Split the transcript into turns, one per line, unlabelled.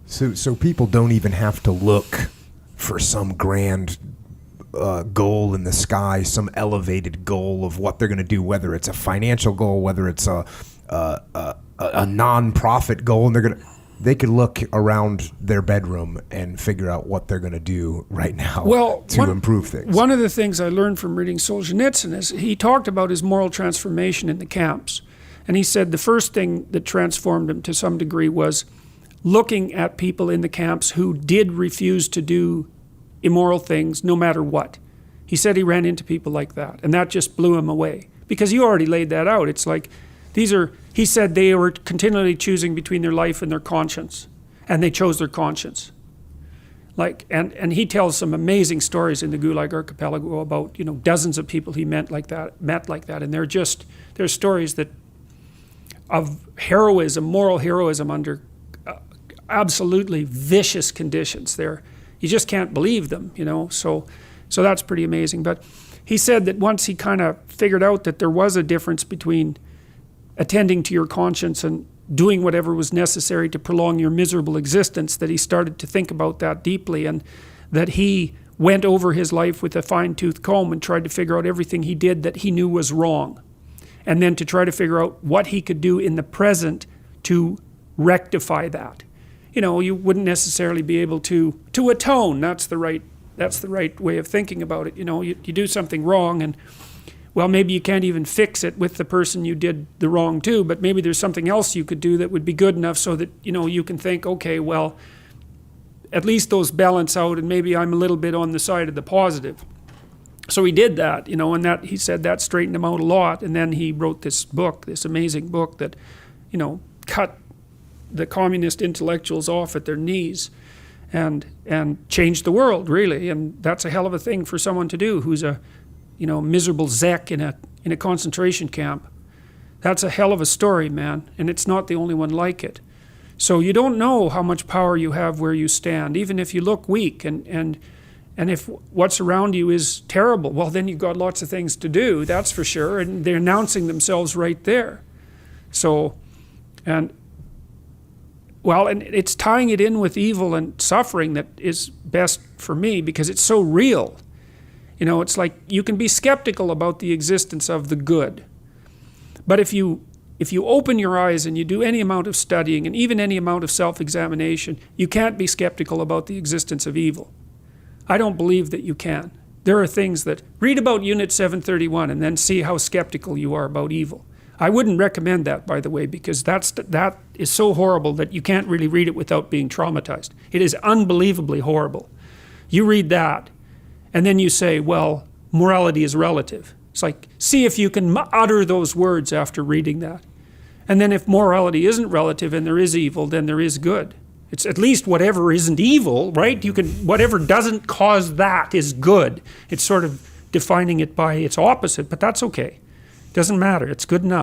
So people don't even have to look for some grand goal in the sky, some elevated goal of what they're going to do, whether it's a financial goal, whether it's a non-profit goal, and they could look around their bedroom and figure out what they're going to do right now to improve things.
One of the things I learned from reading Solzhenitsyn is he talked about his moral transformation in the camps. And he said the first thing that transformed him to some degree was looking at people in the camps who did refuse to do immoral things no matter what. He said he ran into people like that, and that just blew him away. Because you already laid that out. It's like, he said they were continually choosing between their life and their conscience, and they chose their conscience. And he tells some amazing stories in the Gulag Archipelago about, dozens of people he met like that, and they're stories of heroism, moral heroism under absolutely vicious conditions. You just can't believe them, so that's pretty amazing. But he said that once he kind of figured out that there was a difference between attending to your conscience and doing whatever was necessary to prolong your miserable existence, that he started to think about that deeply, and that he went over his life with a fine-tooth comb and tried to figure out everything he did that he knew was wrong, and then to try to figure out what he could do in the present to rectify that. You wouldn't necessarily be able to atone. That's the right way of thinking about it. You do something wrong, and maybe you can't even fix it with the person you did the wrong to, but maybe there's something else you could do that would be good enough so that you can think, okay, well, at least those balance out, and maybe I'm a little bit on the side of the positive. So he did that, and that, he said, that straightened him out a lot. And then he wrote this book, this amazing book that cut the communist intellectuals off at their knees and changed the world, really. And that's a hell of a thing for someone to do who's a miserable Zek in a concentration camp. That's a hell of a story, man, and it's not the only one like it. So you don't know how much power you have where you stand, even if you look weak, and if what's around you is terrible, well, then you've got lots of things to do, that's for sure, and they're announcing themselves right there. So, and it's tying it in with evil and suffering that is best for me, because it's so real. It's like you can be skeptical about the existence of the good. But if you open your eyes and you do any amount of studying and even any amount of self-examination, you can't be skeptical about the existence of evil. I don't believe that you can. There are things that, read about Unit 731 and then see how skeptical you are about evil. I wouldn't recommend that, by the way, because that is so horrible that you can't really read it without being traumatized. It is unbelievably horrible. You read that, and then you say, well, morality is relative. It's like, see if you can utter those words after reading that. And then if morality isn't relative and there is evil, then there is good. It's at least whatever isn't evil, right? Whatever doesn't cause that is good. It's sort of defining it by its opposite, but that's okay. Doesn't matter, it's good enough.